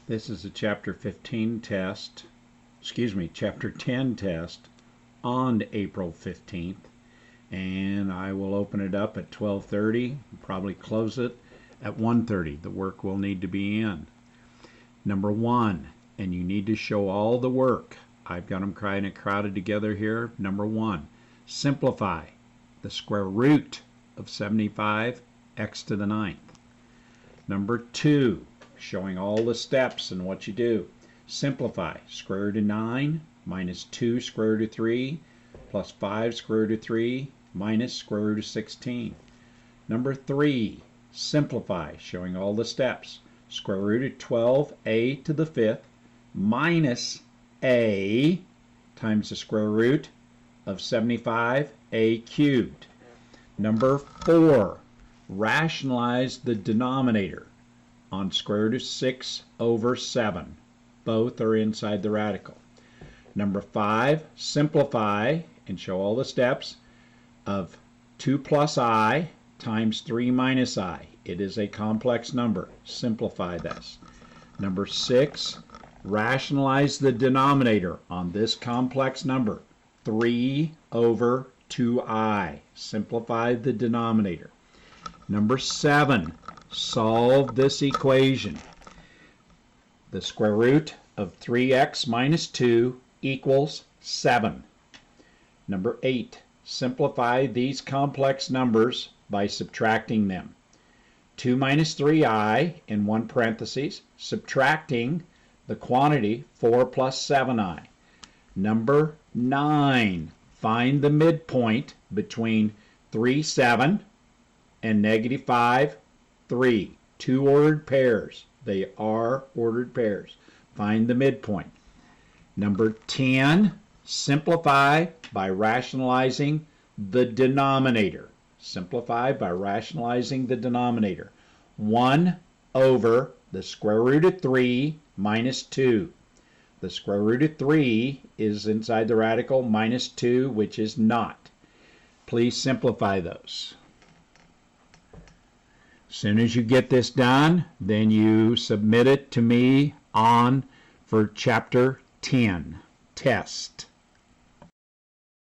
This is a Chapter 15 test, Chapter 10 test on April 15th, and I will open it up at 12:30, probably close it at 1:30. The work will need to be in. Number 1, and you need to show all the work. I've got them kind of crowded together here. Number 1, simplify the square root of 75 x to the 9th. Number 2, showing all the steps and what you do. Simplify square root of 9 minus 2 square root of 3 plus 5 square root of 3 minus square root of 16. Number 3, simplify, showing all the steps. Square root of 12a to the 5th minus a times the square root of 75a cubed. Number 4, rationalize the denominator on square root of 6 over 7. Both are inside the radical. Number 5, simplify and show all the steps of 2 plus I times 3 minus I. It is a complex number. Simplify this. Number 6, rationalize the denominator on this complex number, 3 over 2I. Simplify the denominator. Number 7, solve this equation. The square root of 3x minus 2 equals 7. Number 8, simplify these complex numbers by subtracting them. 2 minus 3i in one parenthesis, subtracting the quantity 4 plus 7i. Number 9, find the midpoint between 3, 7 and negative 5, 3. Two ordered pairs. They are ordered pairs. Find the midpoint. Number 10, simplify by rationalizing the denominator. Simplify by rationalizing the denominator. 1 over the square root of 3 minus 2. The square root of 3 is inside the radical, minus 2, which is not. Please simplify those. As soon as you get this done, then you submit it to me for Chapter 10 test.